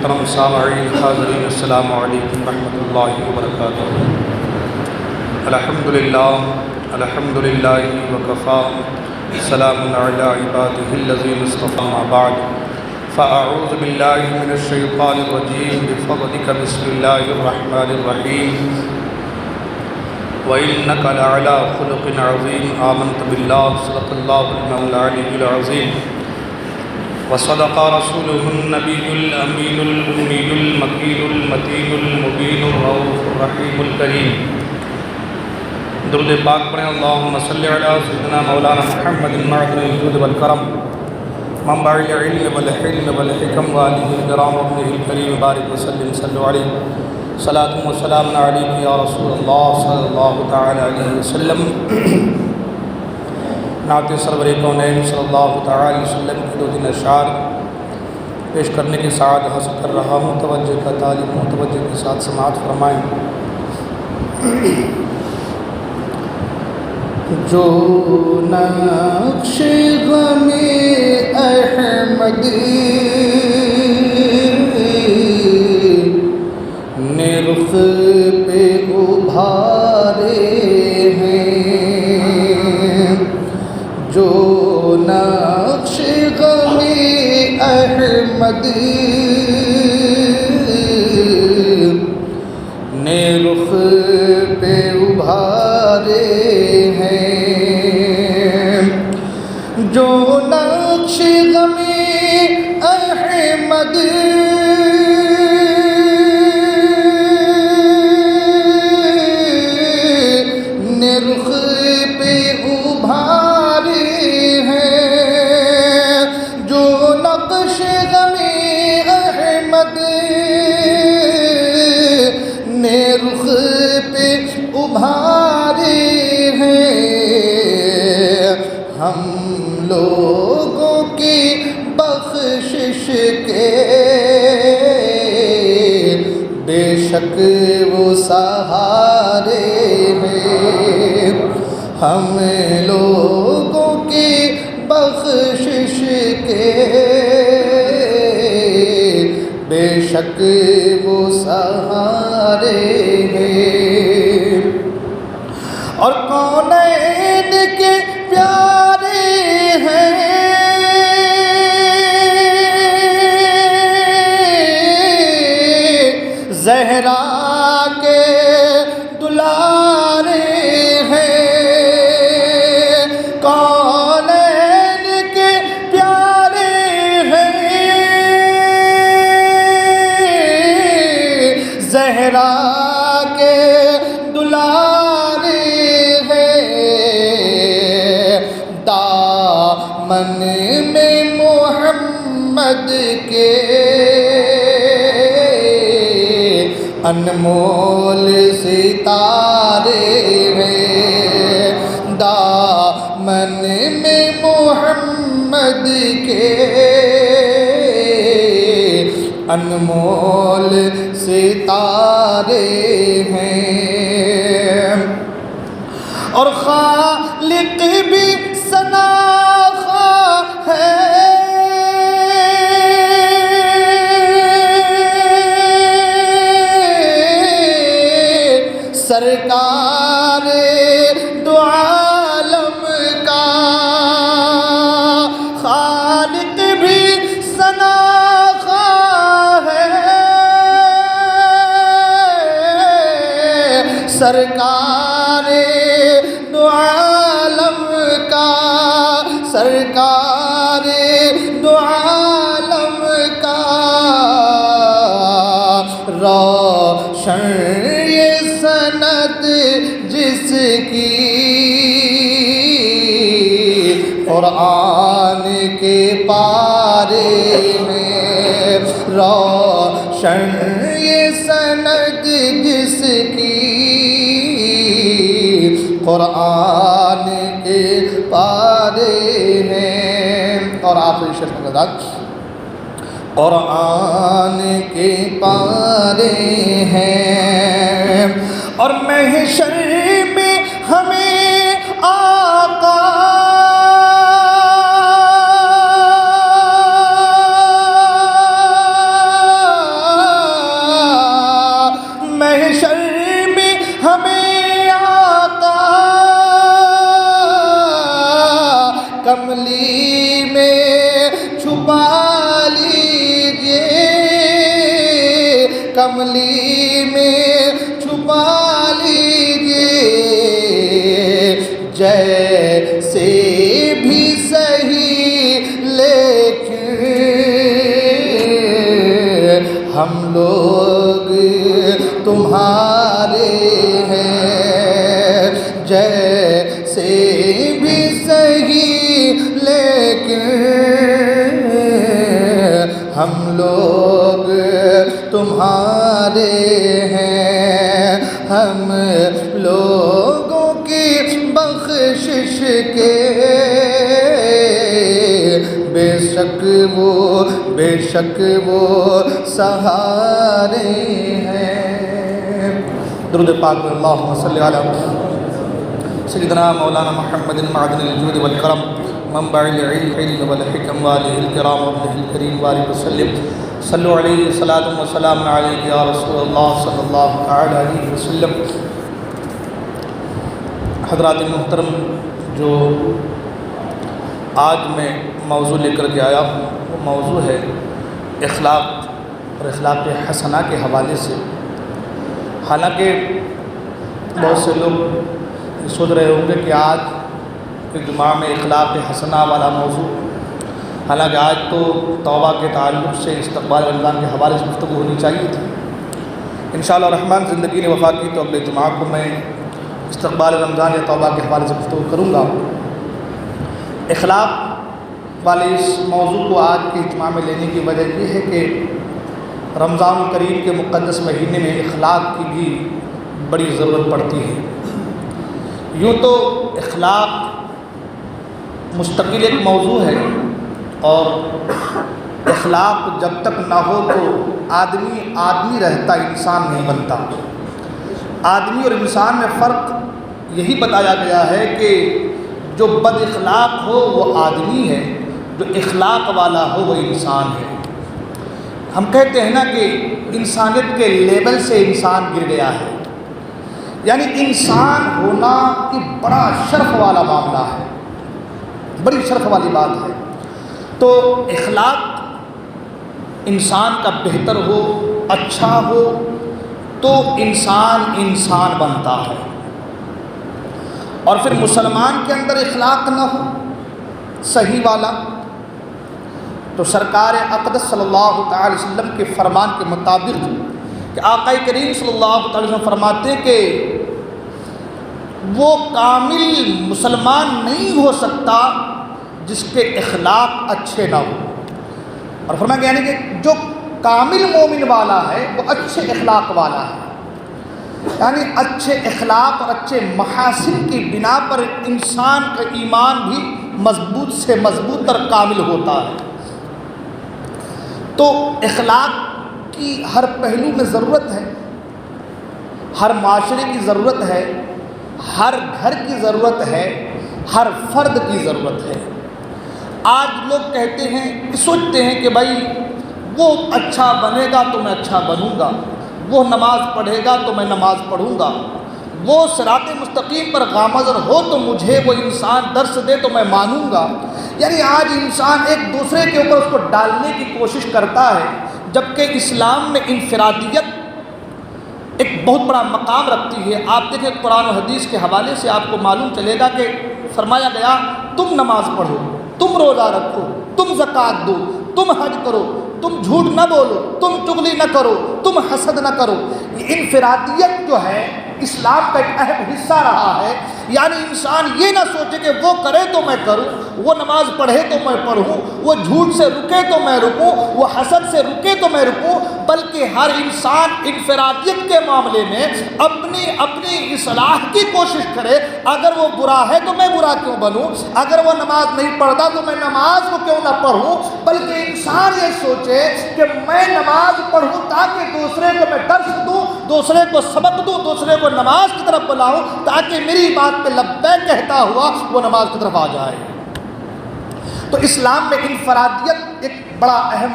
محترم سامعین حاضرین السلام علیکم ورحمۃ اللہ وبرکاتہ۔ الحمدللہ وکفا سلام علی عبادہ الذین اصطفیٰ، اما بعد فاعوذ باللہ من الشیطان الرجیم بفضلک بسم اللہ الرحمن الرحیم وَإِنَّكَ لَعَلَىٰ خُلُقٍ عَظِيمٍ آمَنْتُ بِاللَّهِ صدق اللہ العلی العظیم وصدق رسوله النبی الامین الأمی المکین المتین المبین الرؤوف الرحیم الکریم۔ درود پاک پڑھیں۔ اللہم صلی علی سیدنا مولانا محمد معدن الجود والکرم منبع العلم والحلم والحکم وآلہ الکرام وابنہ الکریم بارک وسلم صلو علیہ صلاۃ و سلام علیک یا رسول اللہ صلی اللہ تعالی علیہ وسلم۔ نعت سرور کونین صلی اللہ تعالی علیہ وسلم کی دو دن اشعار پیش کرنے کی سعادت حاصل کر رہا ہوں۔ توجہ کا طالب ہوں، توجہ کے ساتھ سماعت فرمائیں۔ جو نقش غم احمدی نے رخ پہ ابھارے ہیں، جو نقش غم احمدی نے رخ پہ ابھارے ہیں، جو نقش غم احمد نے رخ پہ ابھارے ہیں، جو نقش غم احمد نے رخ پہ ابھارے ہیں، ہم لوگوں کی بخشش کے بے شک وہ سہارے ہیں، ہم لوگوں کی بخشش کے بے شک وہ سہارے ہیں، اور کونین کے پیارے ہیں، زہرا کے دلارے ہیں، کونین کے پیارے ہیں، زہرا کے دلارے ہیں، دامن میں محمد کے انمول ستارے ہیں، دامن میں محمد کے انمول ستارے ہیں، اور خالق بھی ثناخواہ ہے، سرکار دو عالم کا، خالق بھی ثناخواہ ہے، سرکار دو عالم کا، سرکار دو عالم کا، روشن یہ سند جس کی قرآن کے پارے میں، روشن یہ سند جس کی قرآن کے پارے ہیں، اور آخری شرط لگا قرآن کے پارے ہیں، اور محشر میں ہمیں آقا کملی میں چھپا لیجیے، جیسے بھی صحیح، لیکن ہم لوگ تمہارے ہیں، جیسے بھی صحیح لیکن ہم لوگ تمہارے ہیں، ہم لوگوں کی بخشش کے بے شک وہ سہارے ہیں۔ درود پاک میں اللہم صلی علی سیدنا مولانا محمد معدن الجود والکرم منبع العلم والحکم والہ الکرام وابنہ الکریم وآلہ وسلم، صلو علیہ صلاۃ و سلام علیہ یا رسول اللہ صلی اللہ تعالی علیہ وسلم۔ حضرات محترم، جو آج میں موضوع لے کر کے آیا ہوں وہ موضوع ہے اخلاق اور اخلاق حسنہ کے حوالے سے۔ حالانکہ بہت سے لوگ سوچ رہے ہوں گے کہ آج کے جمعہ میں اخلاق حسنہ والا موضوع، حالانکہ آج تو توبہ کے تعلق سے استقبال رمضان کے حوالے سے گفتگو ہونی چاہیے تھی۔ انشاءاللہ الرحمن زندگی نے وفا کی تو اگلے جمعہ کو میں استقبال رمضان یا توبہ کے حوالے سے گفتگو کروں گا۔ اخلاق والے اس موضوع کو آج کے اجتماع میں لینے کی وجہ یہ ہے کہ رمضان الکریم کے مقدس مہینے میں اخلاق کی بھی بڑی ضرورت پڑتی ہے۔ یوں تو اخلاق مستقل ایک موضوع ہے، اور اخلاق جب تک نہ ہو تو آدمی رہتا، انسان نہیں بنتا۔ آدمی اور انسان میں فرق یہی بتایا گیا ہے کہ جو بد اخلاق ہو وہ آدمی ہے، جو اخلاق والا ہو وہ انسان ہے۔ ہم کہتے ہیں نا کہ انسانیت کے لیول سے انسان گر گیا ہے، یعنی انسان ہونا ایک بڑا شرف والا معاملہ ہے، بڑی شرف والی بات ہے۔ تو اخلاق انسان کا بہتر ہو، اچھا ہو تو انسان بنتا ہے۔ اور پھر مسلمان کے اندر اخلاق نہ ہو صحیح والا تو سرکار اقدس صلی اللہ تعالی وسلم کے فرمان کے مطابق کہ آقا کریم صلی اللہ تعالی وسلم فرماتے ہیں کہ وہ کامل مسلمان نہیں ہو سکتا جس کے اخلاق اچھے نہ ہوں۔ اور فرمایا کہ یعنی کہ جو کامل مومن والا ہے وہ اچھے اخلاق والا ہے، یعنی اچھے اخلاق اور اچھے محاسن کی بنا پر انسان کا ایمان بھی مضبوط سے مضبوط اور کامل ہوتا ہے۔ تو اخلاق کی ہر پہلو میں ضرورت ہے، ہر معاشرے کی ضرورت ہے، ہر گھر کی ضرورت ہے، ہر فرد کی ضرورت ہے۔ آج لوگ کہتے ہیں، سوچتے ہیں کہ بھائی وہ اچھا بنے گا تو میں اچھا بنوں گا، وہ نماز پڑھے گا تو میں نماز پڑھوں گا، وہ صراط مستقیم پر گامزن ہو تو مجھے وہ انسان درس دے تو میں مانوں گا۔ یعنی آج انسان ایک دوسرے کے اوپر اس کو ڈالنے کی کوشش کرتا ہے، جبکہ اسلام میں انفرادیت ایک بہت بڑا مقام رکھتی ہے۔ آپ دیکھیں قرآن و حدیث کے حوالے سے آپ کو معلوم چلے گا کہ فرمایا گیا تم نماز پڑھو، تم روزہ رکھو، تم زکوٰۃ دو، تم حج کرو، تم جھوٹ نہ بولو، تم چغلی نہ کرو، تم حسد نہ کرو۔ یہ انفرادیت جو ہے اسلام کا ایک اہم حصہ رہا ہے، یعنی انسان یہ نہ سوچے کہ وہ کرے تو میں کروں، وہ نماز پڑھے تو میں پڑھوں، وہ جھوٹ سے رکے تو میں رکوں، وہ حسد سے رکے تو میں رکوں، بلکہ ہر انسان انفرادیت کے معاملے میں اپنی اصلاح کی کوشش کرے۔ اگر وہ برا ہے تو میں برا کیوں بنوں، اگر وہ نماز نہیں پڑھتا تو میں نماز کو کیوں نہ پڑھوں، بلکہ انسان یہ سوچے کہ میں نماز پڑھوں تاکہ دوسرے کو میں درس دوں، دوسرے کو سبق دوں، دوسرے کو نماز کی طرف بلاؤں، تاکہ میری بات پہ لبیک کہتا ہوا وہ نماز کی طرف آ جائے۔ تو اسلام میں انفرادیت ایک بڑا اہم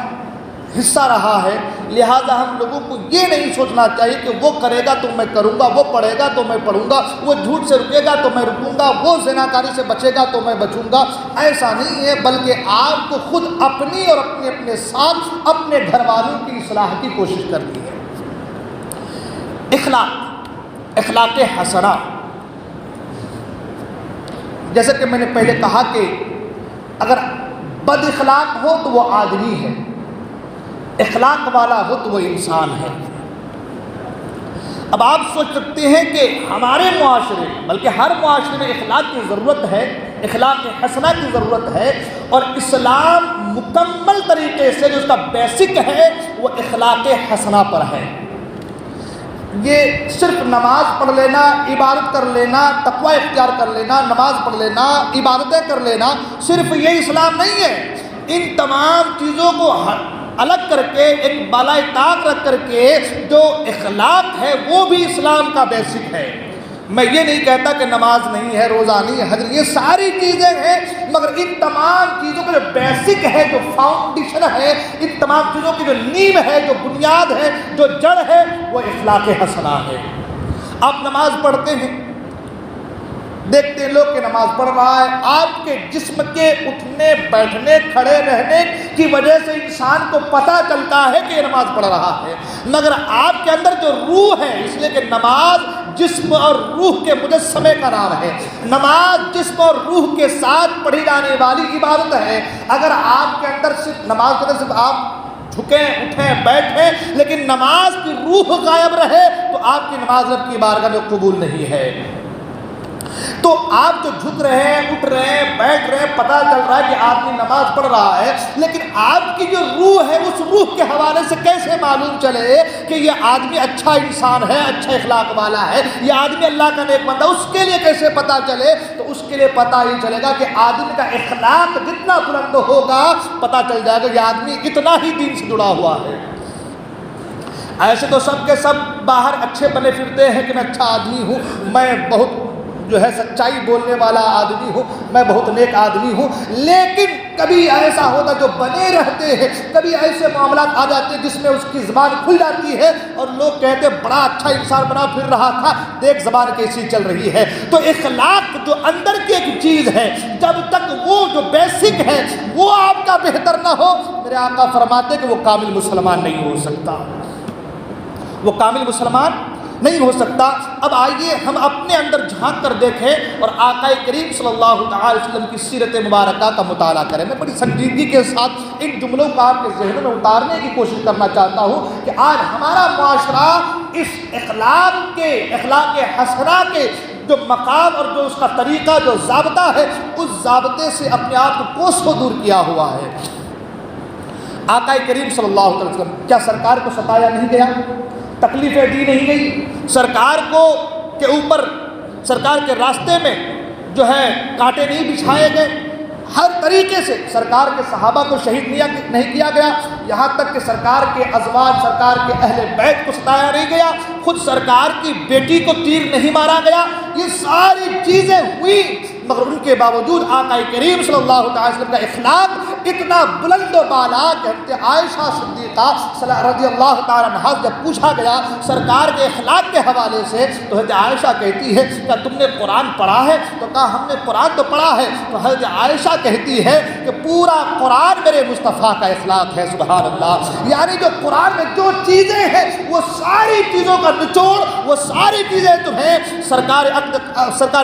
حصہ رہا ہے، لہٰذا ہم لوگوں کو یہ نہیں سوچنا چاہیے کہ وہ کرے گا تو میں کروں گا، وہ پڑھے گا تو میں پڑھوں گا، وہ جھوٹ سے رکے گا تو میں رکوں گا، وہ زناکاری سے بچے گا تو میں بچوں گا۔ ایسا نہیں ہے، بلکہ آپ کو خود اپنی اور اپنے ساتھ اپنے گھر والوں کی اصلاح کی کوشش کرنی ہے۔ اخلاق حسنہ، جیسے کہ میں نے پہلے کہا کہ اگر بد اخلاق ہو تو وہ آدمی ہے، اخلاق والا ہو تو وہ انسان ہے۔ اب آپ سوچ سکتے ہیں کہ ہمارے معاشرے بلکہ ہر معاشرے میں اخلاق کی ضرورت ہے، اخلاق حسنہ کی ضرورت ہے، اور اسلام مکمل طریقے سے جو اس کا بیسک ہے وہ اخلاق حسنہ پر ہے۔ یہ صرف نماز پڑھ لینا، عبادت کر لینا، تقوی اختیار کر لینا، نماز پڑھ لینا، عبادتیں کر لینا، صرف یہ اسلام نہیں ہے۔ ان تمام چیزوں کو الگ کر کے ایک بالائے طاق رکھ کر کے جو اخلاق ہے وہ بھی اسلام کا بیسک ہے۔ میں یہ نہیں کہتا کہ نماز نہیں ہے، روزہ نہیں ہے، حج، یہ ساری چیزیں ہیں، مگر ان تمام چیزوں کا جو بیسک ہے، جو فاؤنڈیشن ہے، ان تمام چیزوں کی جو نیم ہے، جو بنیاد ہے، جو جڑ ہے، وہ اخلاق حسنہ ہے۔ آپ نماز پڑھتے ہیں، دیکھتے ہیں لوگ کہ نماز پڑھ رہا ہے، آپ کے جسم کے اٹھنے بیٹھنے کھڑے رہنے کی وجہ سے انسان کو پتہ چلتا ہے کہ یہ نماز پڑھ رہا ہے، مگر آپ کے اندر جو روح ہے، اس لیے کہ نماز جسم اور روح کے مجسمے کا نام ہے، نماز جسم اور روح کے ساتھ پڑھی جانے والی عبادت ہے۔ اگر آپ کے اندر صرف نماز کے اندر صرف آپ جھکیں اٹھیں بیٹھیں لیکن نماز کی روح غائب رہے تو آپ کی نماز رب کی بارگاہ میں قبول نہیں ہے۔ تو آپ جو جھک رہے ہیں، اٹھ رہے ہیں، بیٹھ رہے ہیں، پتہ چل رہا ہے کہ آدمی نماز پڑھ رہا ہے، لیکن آپ کی جو روح ہے اس روح کے حوالے سے کیسے معلوم چلے کہ یہ آدمی اچھا انسان ہے، اچھا اخلاق والا ہے، یہ آدمی اللہ کا نیک بندہ، اس کے لیے کیسے پتہ چلے؟ تو اس کے لیے پتہ ہی چلے گا کہ آدمی کا اخلاق جتنا بلند ہوگا پتہ چل جائے گا یہ آدمی اتنا ہی دین سے جڑا ہوا ہے۔ ایسے تو سب کے سب باہر اچھے بنے پھرتے ہیں کہ میں اچھا آدمی ہوں، میں بہت جو ہے سچائی بولنے والا آدمی ہوں، میں بہت نیک آدمی ہوں، لیکن کبھی ایسا ہوتا جو بنے رہتے ہیں، کبھی ایسے معاملات آ جاتے ہیں جس میں اس کی زبان کھل جاتی ہے اور لوگ کہتے ہیں بڑا اچھا انسان بنا پھر رہا تھا، دیکھ زبان کیسی چل رہی ہے۔ تو اخلاق جو اندر کی ایک چیز ہے، جب تک وہ جو بیسک ہے وہ آپ کا بہتر نہ ہو، میرے آقا فرماتے کہ وہ کامل مسلمان نہیں ہو سکتا، وہ کامل مسلمان نہیں ہو سکتا۔ اب آئیے ہم اپنے اندر جھانک کر دیکھیں اور آقا کریم صلی اللہ تعالی وسلم کی سیرت مبارکہ کا مطالعہ کریں۔ میں بڑی سنجیدگی کے ساتھ ان جملوں کو آپ کے ذہن میں اتارنے کی کوشش کرنا چاہتا ہوں کہ آج ہمارا معاشرہ اس اخلاق حسنہ کے جو مقام اور جو اس کا طریقہ، جو ضابطہ ہے، اس ضابطے سے اپنے آپ کو کوسوں دور کیا ہوا ہے۔ آقا کریم صلی اللہ علیہ وسلم کیا سرکار کو ستایا نہیں گیا؟ تکلیفیں دی نہیں گئی؟ سرکار کو کے اوپر، سرکار کے راستے میں جو ہے کانٹے نہیں بچھائے گئے؟ ہر طریقے سے سرکار کے صحابہ کو شہید نہیں کیا گیا، یہاں تک کہ سرکار کے ازواج، سرکار کے اہل بیت کو ستایا نہیں گیا، خود سرکار کی بیٹی کو تیر نہیں مارا گیا، یہ ساری چیزیں ہوئی، مگر ان کے باوجود آقا کریم صلی اللہ علیہ وسلم کا اخلاق اتنا بلند و بالا کہ حضرت عائشہ صدیقہ رضی اللہ تعالیٰ عنہا جب پوچھا گیا سرکار کے اخلاق کے حوالے سے تو حضرت عائشہ کہتی ہے کیا تم نے قرآن پڑھا ہے؟ تو کہا ہم نے قرآن تو پڑھا ہے۔ تو حضرت عائشہ کہتی ہے کہ پورا قرآن میرے مصطفیٰ کا اخلاق ہے، سبحان اللہ، یعنی جو قرآن میں جو چیزیں ہیں وہ ساری چیزوں کا نچوڑ، وہ ساری چیزیں تمہیں سرکار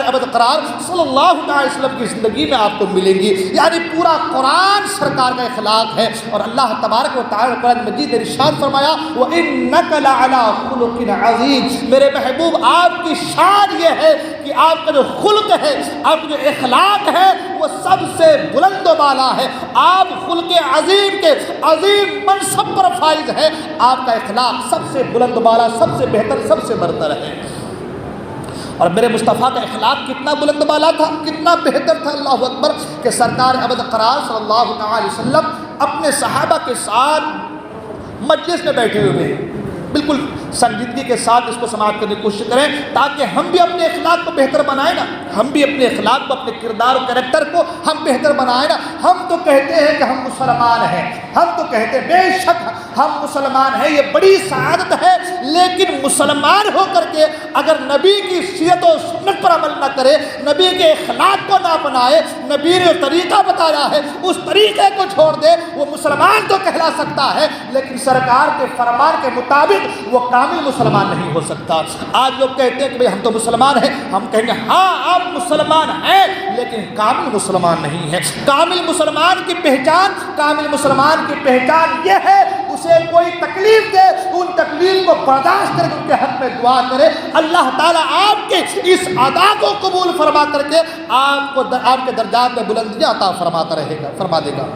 ابد قرار صلی اللہ علیہ وسلم کی زندگی میں آپ کو ملیں گی، یعنی پورا قرآن سرکار کا اخلاق ہے۔ اور اللہ تبارک و تعالی قرآن مجید نے ارشاد فرمایا وَإِنَّكَ لَعَلَىٰ خُلُقٍ عَظِيمٍ، میرے محبوب آپ کی شان یہ ہے کہ آپ کا جو خلق ہے، آپ کا جو اخلاق ہے وہ سب سے بلند و بالا ہے، آپ خلق عظیم کے عظیم منصب پر فائز ہے، آپ کا اخلاق سب سے بلند و بالا، سب سے بہتر، سب سے برتر ہے۔ اور میرے مصطفیٰ کا اخلاق کتنا بلند بالا تھا، کتنا بہتر تھا، اللہ اکبر، کہ سرکار ابد قرار صلی اللہ علیہ وسلم اپنے صحابہ کے ساتھ مجلس میں بیٹھے ہوئے ہیں، بالکل سنجیدگی کے ساتھ اس کو سماعت کرنے کی کوشش کریں تاکہ ہم بھی اپنے اخلاق کو بہتر بنائیں نا، ہم بھی اپنے اخلاق کو، اپنے کردار و کریکٹر کو ہم بہتر بنائیں نا۔ ہم تو کہتے ہیں کہ ہم مسلمان ہیں، ہم تو کہتے ہیں بے شک ہم مسلمان ہیں، یہ بڑی سعادت ہے، لیکن مسلمان ہو کر کے اگر نبی کی سیرت و سنت پر عمل نہ کرے، نبی کے اخلاق کو نہ اپنائے، نبی نے جو طریقہ بتایا ہے اس طریقے کو چھوڑ دے، وہ مسلمان تو کہلا سکتا ہے لیکن سرکار کے فرمان کے مطابق وہ کامل مسلمان نہیں ہو سکتا۔ آج لوگ کہتے ہیں کہ بھئی ہم تو مسلمان ہیں، ہم کہیں گے ہاں آپ مسلمان ہیں لیکن کامل مسلمان نہیں ہیں۔ کامل مسلمان کی پہچان یہ ہے اسے کوئی تکلیف دے ان تکلیف کو برداشت کر کے ان کے حق میں دعا کرے، اللہ تعالیٰ آپ کے اس ادا کو قبول فرما کر کے آپ کے درجات میں بلندیاں عطا فرما دے گا۔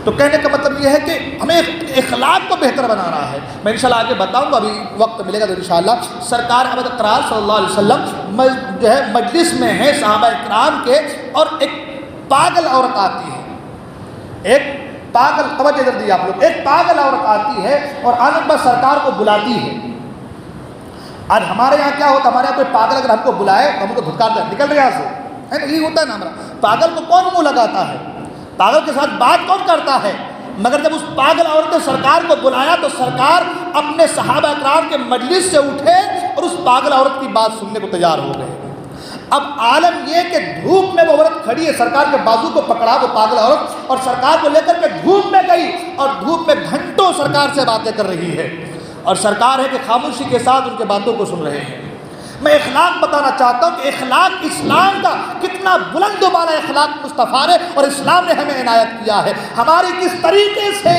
تو کہنے کا مطلب یہ ہے کہ ہمیں اخلاق کو بہتر بنانا ہے۔ میں انشاءاللہ آگے بتاؤں گا، ابھی وقت ملے گا تو انشاءاللہ۔ سرکار احمد اقرار صلی اللہ علیہ وسلم جو ہے مجلس میں ہیں صحابہ اکرام کے، اور ایک پاگل عورت آتی ہے، ایک پاگل، توجہ ادھر دیجیے آپ لوگ، ایک پاگل عورت آتی ہے اور آنے کے بعد سرکار کو بلاتی ہے۔ آج ہمارے یہاں کیا ہوتا ہے، ہمارے یہاں کوئی پاگل اگر ہم کو بلائے تو ہم کو دھتکارتا ہے، نکل رہے یہاں سے، ہے نا، یہی ہوتا ہے نا ہمارا۔ پاگل کو کون منہ لگاتا ہے، پاگل کے ساتھ بات کون کرتا ہے؟ مگر جب اس پاگل عورت نے سرکار کو بلایا تو سرکار اپنے صحابہ اکرام کے مجلس سے اٹھے اور اس پاگل عورت کی بات سننے کو تیار ہو گئے۔ اب عالم یہ کہ دھوپ میں وہ عورت کھڑی ہے، سرکار کے بازو کو پکڑا وہ پاگل عورت اور سرکار کو لے کر کے دھوپ میں گئی، اور دھوپ میں گھنٹوں سرکار سے باتیں کر رہی ہے، اور سرکار ہے کہ خاموشی کے ساتھ ان کے باتوں کو سن رہے ہیں۔ میں اخلاق بتانا چاہتا ہوں کہ اخلاق اسلام کا کتنا بلند و بالا اخلاق مصطفیٰ نے اور اسلام نے ہمیں عنایت کیا ہے۔ ہماری کس طریقے سے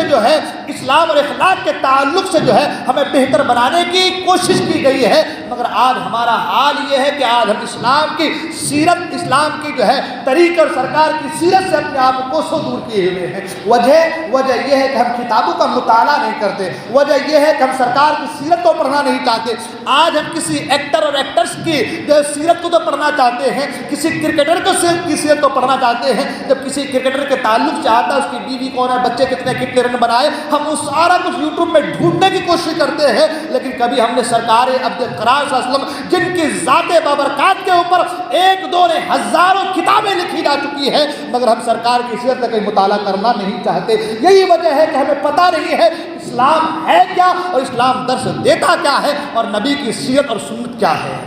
جو ہے اسلام اور اخلاق کے تعلق سے جو ہے ہمیں بہتر بنانے کی کوشش کی گئی ہے، مگر آج ہمارا حال یہ ہے کہ آج ہم اسلام کی سیرت، اسلام کی جو ہے طریقے اور سرکار کی سیرت سے اپنے آپ کو سو دور کیے ہوئے ہیں۔ وجہ یہ ہے کہ ہم کتابوں کا مطالعہ نہیں کرتے، وجہ یہ ہے کہ ہم سرکار کی سیرت کو پڑھنا نہیں چاہتے۔ آج ہم کسی ایکٹر اور ایکٹرس کی جو سیرت کو تو پڑھنا چاہتے ہیں، کسی کرکٹر کی سیرت کو پڑھنا چاہتے ہیں، جب کسی کرکٹر کے تعلق سے آتا ہے اس کی بیوی کون ہے، بچے کتنے رن بنائے، ہم وہ سارا کچھ یوٹیوب میں ڈھونڈنے کی کوشش کرتے ہیں، لیکن کبھی ہم نے سرکار عبد اقرار صلی اللہ علیہ وسلم جن کی ذات بابرکات کے اوپر ایک دو نے ہزاروں کتابیں لکھی جا چکی ہیں، مگر ہم سرکار کی سیرت کا کوئی مطالعہ کرنا نہیں چاہتے۔ یہی وجہ ہے کہ ہمیں پتہ نہیں ہے اسلام ہے کیا اور اسلام درس دیتا کیا ہے اور نبی کی سیرت اور سنت کیا ہے۔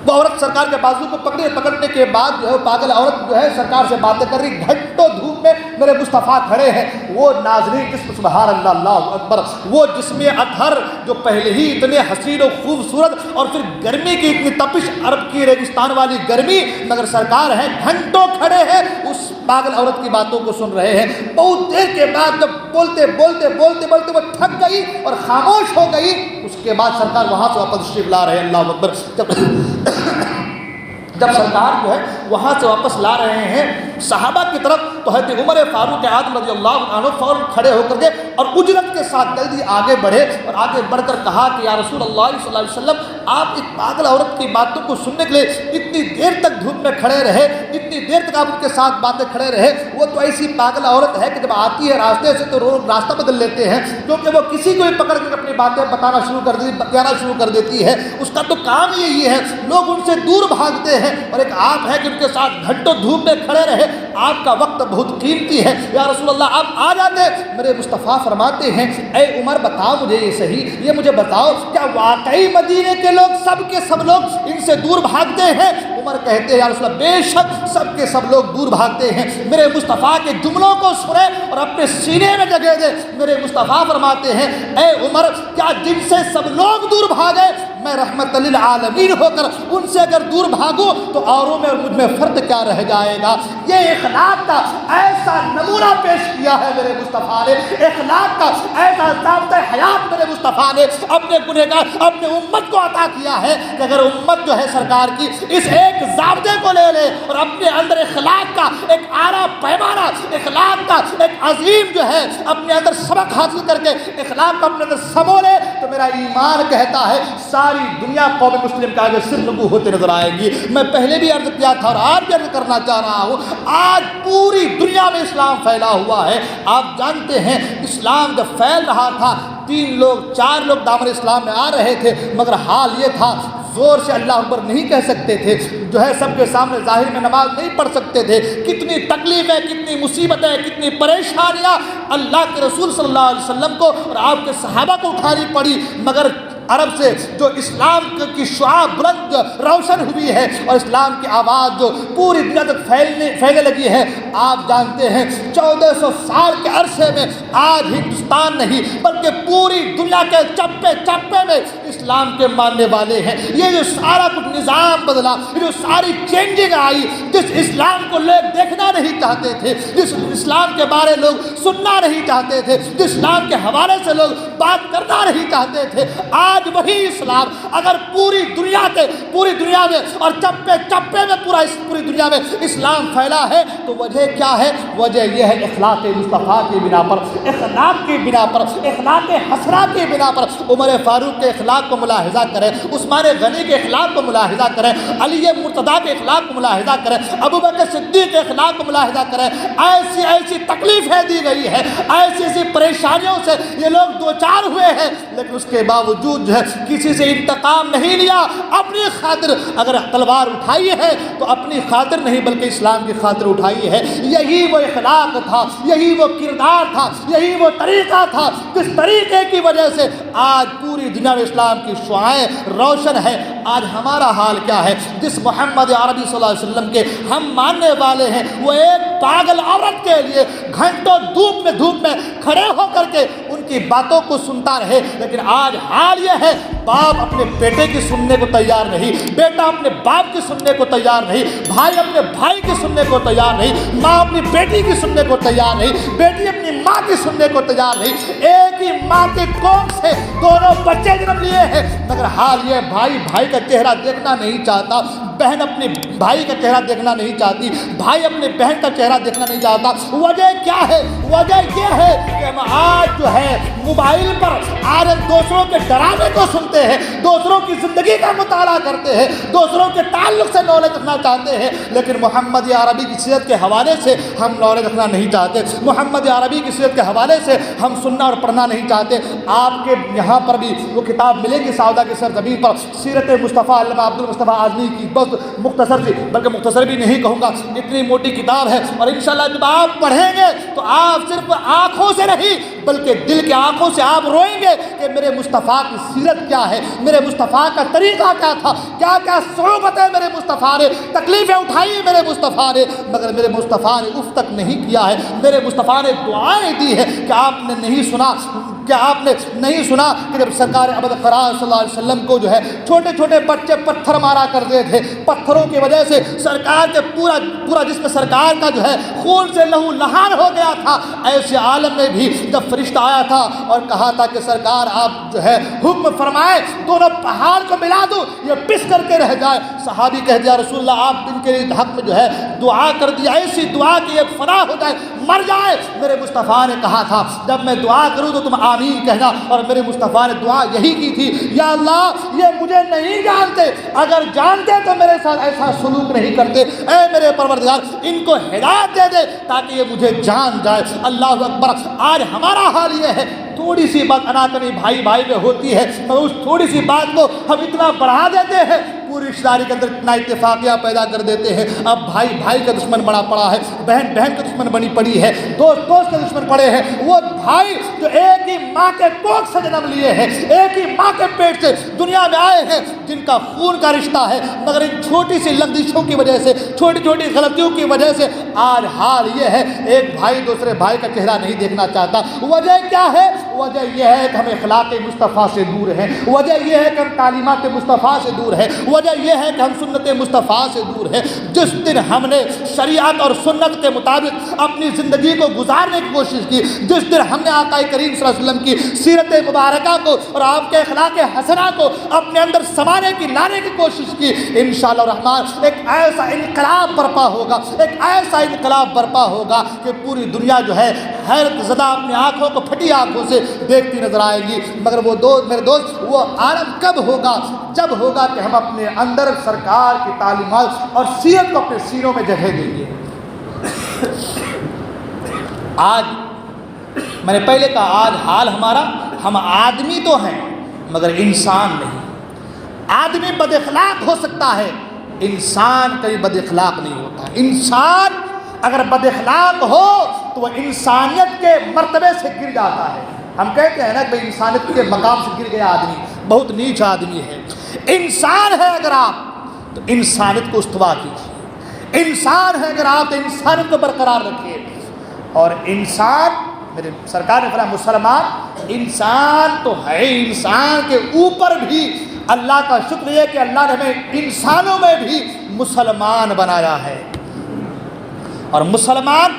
وہ عورت سرکار کے بازو کو پکڑنے کے بعد جو ہے پاگل عورت جو ہے سرکار سے باتیں کر رہی، گھنٹوں دھوپ میں میرے مصطفیٰ کھڑے ہیں۔ وہ ناظرین جسم سبحان اللہ، اللہ اکبر، وہ جسم اطہر جو پہلے ہی اتنے حسین و خوبصورت اور پھر گرمی کی اتنی تپش، عرب کی ریگستان والی گرمی، مگر سرکار ہیں گھنٹوں کھڑے ہیں اس پاگل عورت کی باتوں کو سن رہے ہیں۔ بہت دیر کے بعد جب بولتے وہ تھک گئی اور خاموش ہو گئی، اس کے بعد سرکار وہاں سے واپس تشریف لا رہے ہیں، اللہ اکبر۔ جب سرکار جو ہے وہاں سے واپس لا رہے ہیں صحابہ کی طرف، تو حضرت عمر فاروق اعظم رضی اللہ عنہ فوراً کھڑے ہو کر کے اور اجرت کے ساتھ جلدی آگے بڑھے اور آگے بڑھ کر کہا کہ یا رسول اللہ صلی اللہ علیہ وسلم، آپ ایک پاگل عورت کی باتوں کو سننے کے لیے اتنی دیر تک دھوپ میں کھڑے رہے، اتنی دیر تک آپ ان کے ساتھ باتیں کھڑے رہے۔ وہ تو ایسی پاگل عورت ہے کہ جب آتی ہے راستے سے تو راستہ بدل لیتے ہیں، کیونکہ وہ کسی کو بھی پکڑ کر اپنی باتیں بتانا شروع کر دیتی ہے۔ اس کا تو کام یہی ہے، لوگ ان سے دور بھاگتے ہیں، اور ایک آپ ہے کہ ان کے ساتھ گھنٹوں دھوپ میں کھڑے رہے۔ آپ کا وقت بہت قیمتی ہے، یا رسول اللہ آپ آ جاتے۔ میرے مصطفیٰ فرماتے ہیں، اے عمر بتاؤ مجھے یہ صحیح، یہ مجھے بتاؤ کیا واقعی مدینے کے لوگ سب کے سب لوگ ان سے دور بھاگتے ہیں؟ عمر کہتے ہیں یا رسول اللہ بے شک سب کے سب لوگ دور بھاگتے ہیں۔ میرے مصطفیٰ کے جملوں کو سنے اور اپنے سینے میں جگہ دے۔ میرے مصطفیٰ فرماتے ہیں، اے عمر کیا جن سے سب لوگ دور بھاگے، میں رحمت للعالمین ہو کر ان سے اگر دور بھاگوں تو اوروں میں اور مجھ میں فرق کیا رہ جائے گا؟ یہ اخلاق کا ایسا نمونہ پیش کیا ہے میرے مصطفیٰ نے، اخلاق کا ایسا ضابطۂ حیات میرے مصطفیٰ نے اپنے گنہگار اپنے امت کو عطا کیا ہے کہ اگر امت جو ہے سرکار کی اس ایک ضابطے کو لے لے اور اپنے اندر اخلاق کا ایک اعلیٰ پیمانہ، اخلاق کا ایک عظیم جو ہے اپنے اندر سبق حاصل کر کے اخلاق کا اپنے اندر سمو لے، تو میرا ایمان کہتا ہے ساری دنیا قوم مسلم کا آگے سر نگو ہوتے نظر آئے گی۔ میں پہلے بھی عرض کیا تھا اور آج بھی عرض کرنا چاہ رہا ہوں، آج پوری دنیا میں اسلام پھیلا ہوا ہے۔ آپ جانتے ہیں اسلام جب پھیل رہا تھا 3 لوگ 4 لوگ دامن اسلام میں آ رہے تھے، مگر حال یہ تھا زور سے اللہ اکبر نہیں کہہ سکتے تھے، جو ہے سب کے سامنے ظاہر میں نماز نہیں پڑھ سکتے تھے، کتنی تکلیفیں، کتنی مصیبتیں، کتنی پریشانیاں اللہ کے رسول صلی اللہ علیہ وسلم کو اور آپ کے صحابہ کو اٹھانی پڑی، مگر عرب سے جو اسلام کی شعاع بلند روشن ہوئی ہے اور اسلام کی آواز جو پوری دنیا تک پھیلنے لگی ہے، آپ جانتے ہیں 1400 سال کے عرصے میں آج ہندوستان نہیں بلکہ پوری دنیا کے چپے چپے میں اسلام کے ماننے والے ہیں۔ یہ جو سارا کچھ نظام بدلا، یہ جو ساری چینجنگ آئی، جس اسلام کو لوگ دیکھنا نہیں چاہتے تھے، جس اسلام کے بارے لوگ سننا نہیں چاہتے تھے، جس اسلام کے حوالے سے لوگ بات کرنا نہیں چاہتے تھے، آج وہی اسلام اگر پوری دنیا میں اور چپے چپے میں پوری دنیا میں اسلام پھیلا ہے تو وجہ کیا ہے؟ وجہ یہ ہے اخلاق مصطفیٰ کی بنا پر، اخلاق کی بنا پر، اخلاق حسنہ کی بنا پر۔ عمر فاروق کے اخلاق کو ملاحظہ کریں، عثمان غنی کے اخلاق کو ملاحظہ کریں، علی مرتضیٰ کے اخلاق کو ملاحظہ کریں، ابوبکر صدیق کے اخلاق کو ملاحظہ کریں۔ ایسی تکلیفیں دی گئی ہیں، ایسی پریشانیوں سے یہ لوگ دوچار ہوئے ہیں، لیکن اس کے باوجود جو ہے کسی سے انتقام نہیں لیا۔ اپنی خاطر اگر تلوار اٹھائی ہے تو اپنی خاطر نہیں بلکہ اسلام کی خاطر اٹھائی ہے۔ یہی وہ اخلاق تھا، یہی وہ کردار تھا، یہی وہ طریقہ تھا جس طریقے کی وجہ سے آج پوری دنیا میں اسلام کی شعاعیں روشن ہے۔ آج ہمارا حال کیا ہے؟ جس محمد عربی صلی اللہ علیہ وسلم کے ہم ماننے والے ہیں، وہ ایک پاگل عورت کے لیے گھنٹوں دھوپ میں کھڑے ہو کر کے ان کی باتوں کو سنتا رہے، لیکن آج حال یہ ہے باپ اپنے بیٹے کی سننے کو تیار نہیں، بیٹا اپنے باپ کی سننے کو تیار نہیں، بھائی اپنے بھائی کی سننے کو تیار نہیں، ماں اپنی بیٹی کی سننے کو تیار نہیں، بیٹی اپنی ماں کی سننے کو تیار نہیں۔ ایک ہی ماں کے کوکھ سے دونوں بچے جنم لیے ہیں، مگر حال یہ بھائی کا چہرہ دیکھنا نہیں چاہتا، بہن اپنے بھائی کا چہرہ دیکھنا نہیں چاہتی، بھائی اپنے بہن کا چہرہ دیکھنا نہیں چاہتا۔ وجہ کیا ہے؟ وجہ یہ ہے کہ ہم آج جو ہے موبائل پر آج دوسروں کے ڈرامے کو سنتے ہیں، دوسروں کی زندگی کا مطالعہ کرتے ہیں، دوسروں کے تعلق سے نالج رکھنا چاہتے ہیں، لیکن محمد عربی کی سیرت کے حوالے سے ہم نالج رکھنا نہیں چاہتے، محمد عربی کی سیرت کے حوالے سے ہم سننا اور پڑھنا نہیں چاہتے۔ آپ کے یہاں پر بھی وہ کتاب ملے گی سعودہ کی سرزمین پر، سیرت مصطفیٰ علامہ عبد المصطفیٰ اعظمی کی، بہت مختصر سی، بلکہ مختصر بھی نہیں کہوں گا، اتنی موٹی کتاب ہے، اور انشاءاللہ جب آپ پڑھیں گے تو آپ صرف آنکھوں سے نہیں بلکہ دل کی آنکھوں سے آپ روئیں گے کہ میرے مصطفیٰ کی سیرت کیا ہے، میرے مصطفیٰ کا طریقہ کیا تھا، کیا کیا صعوبتیں میرے مصطفیٰ نے، تکلیفیں اٹھائی میرے مصطفیٰ نے، مگر میرے مصطفیٰ نے اف تک نہیں کیا ہے۔ میرے مصطفیٰ نے دعائیں دی ہے کہ آپ نے نہیں سنا، کیا آپ نے نہیں سنا کہ جب سرکار ابد قرار صلی اللہ علیہ وسلم کو جو ہے چھوٹے چھوٹے بچے پتھر مارا کرتے تھے، پتھروں کی وجہ سے سرکار کے پورا جسم سرکار کا جو ہے خون سے لہو لہان ہو گیا تھا۔ ایسے عالم میں بھی جب فرشتہ آیا تھا اور کہا تھا کہ سرکار آپ جو ہے حکم فرمائے دونوں پہاڑ کو ملا دو، یہ پس کر کے رہ جائے، صحابی کہہ دیا رسول اللہ آپ ان کے حق میں جو ہے دعا کر دیا، ایسی دعا کہ یہ فنا ہو جائے، مر جائے۔ میرے مصطفیٰ نے کہا تھا جب میں دعا کروں تو تم آمین کہنا، اور میرے مصطفیٰ نے دعا یہی کی تھی، یا اللہ یہ مجھے نہیں جانتے، اگر جانتے تو میرے ساتھ ایسا سلوک نہیں کرتے، اے میرے پروردگار ان کو ہدایت دے دے تاکہ یہ مجھے جان جائے۔ اللہ اکبر۔ آج ہمارا حال یہ ہے، تھوڑی سی بات اناکنی بھائی میں ہوتی ہے، مگر اس تھوڑی سی بات کو ہم اتنا بڑھا دیتے ہیں، پوری رشتہ داری کے اندر اتنا اتفاقیہ پیدا کر دیتے ہیں۔ اب بھائی کا دشمن بنا پڑا ہے، بہن کا دشمن بنی پڑی ہے، دوست کے دشمن پڑے ہیں۔ وہ بھائی جو ایک ہی ماں کے کوکھ سے جنم لیے ہیں، ایک ہی ماں کے پیٹ سے دنیا میں آئے ہیں، جن کا خون کا رشتہ ہے، مگر ان چھوٹی سی لغزشوں کی وجہ سے، چھوٹی چھوٹی غلطیوں کی وجہ سے آج حال یہ ہے ایک بھائی دوسرے بھائی کا چہرہ نہیں دیکھنا چاہتا۔ وجہ کیا ہے؟ وجہ یہ ہے کہ ہم اخلاق مصطفیٰ سے دور ہیں، وجہ یہ ہے کہ ہم تعلیمات مصطفیٰ سے دور ہیں، وجہ یہ ہے کہ ہم سنت مصطفیٰ سے دور ہیں۔ جس دن ہم نے شریعت اور سنت کے مطابق اپنی زندگی کو گزارنے کی کوشش کی، جس دن ہم نے آقا کریم صلی اللہ علیہ وسلم کی سیرت مبارکہ کو اور آپ کے اخلاق حسنہ کو اپنے اندر سمانے کی لانے کی کوشش کی، انشاءاللہ الرحمن ایک ایسا انقلاب برپا ہوگا، ایک ایسا انقلاب برپا ہوگا کہ پوری دنیا جو ہے حیرت زدہ اپنی آنکھوں کو پھٹی آنکھوں سے دیکھتی نظر آئے گی۔ مگر وہ میرے دوست وہ عالم کب ہوگا؟ جب ہوگا کہ ہم اپنے اندر سرکار کی تعلیمات اور سیرت کو اپنے سینوں میں جگہ دیں گے۔ آج میں نے پہلے کہا آج حال ہمارا، ہم آدمی تو ہیں مگر انسان نہیں۔ آدمی بد اخلاق ہو سکتا ہے، انسان کبھی بد اخلاق نہیں ہوتا۔ انسان اگر بد اخلاق ہو تو وہ انسانیت کے مرتبے سے گر جاتا ہے۔ ہم کہتے ہیں نا کہ انسانیت کے مقام سے گر گیا آدمی، بہت نیچ آدمی ہے۔ انسان ہے اگر آپ تو انسانیت کو استوا کیجیے، انسان ہے اگر آپ تو انسانیت کو برقرار رکھیے۔ اور انسان، میرے سرکار نے فرمایا مسلمان انسان تو ہے، انسان کے اوپر بھی اللہ کا شکر ہے کہ اللہ نے ہمیں انسانوں میں بھی مسلمان بنایا ہے۔ اور مسلمان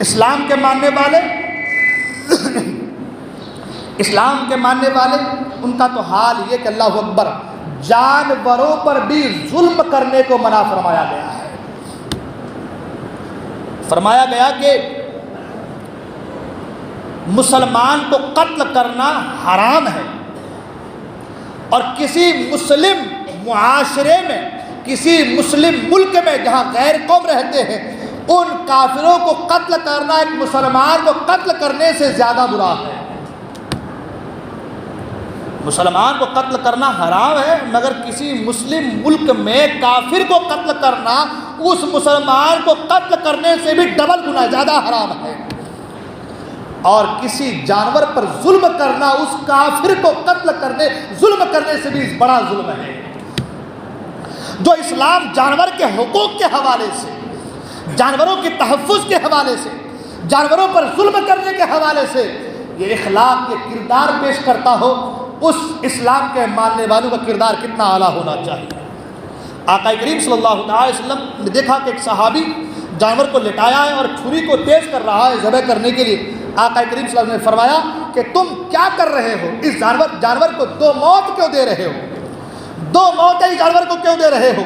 اسلام کے ماننے والے اسلام کے ماننے والے ان کا تو حال یہ کہ اللہ اکبر، جانوروں پر بھی ظلم کرنے کو منع فرمایا گیا ہے۔ فرمایا گیا کہ مسلمان کو قتل کرنا حرام ہے، اور کسی مسلم معاشرے میں، کسی مسلم ملک میں جہاں غیر قوم رہتے ہیں، ان کافروں کو قتل کرنا ایک مسلمان کو قتل کرنے سے زیادہ برا ہے۔ مسلمان کو قتل کرنا حرام ہے، مگر کسی مسلم ملک میں کافر کو قتل کرنا اس مسلمان کو قتل کرنے سے بھی ڈبل گنا زیادہ حرام ہے۔ اور کسی جانور پر ظلم کرنا اس کافر کو ظلم کرنے سے بھی بڑا ظلم ہے۔ جو اسلام جانور کے حقوق کے حوالے سے، جانوروں کے تحفظ کے حوالے سے، جانوروں پر ظلم کرنے کے حوالے سے یہ اخلاق، یہ کردار پیش کرتا ہو، اس اسلام کے ماننے والوں کا کردار کتنا اعلیٰ ہونا چاہیے۔ آقا کریم صلی اللہ علیہ وسلم نے دیکھا کہ ایک صحابی جانور کو لٹایا ہے اور چھری کو تیز کر رہا ہے ذبح کرنے کے لیے۔ آقا کریم صلی اللہ علیہ وسلم نے فرمایا کہ تم کیا کر رہے ہو؟ اس جانور کو دو موت کیوں دے رہے ہو؟ دو موتیں اس جانور کو کیوں دے رہے ہو؟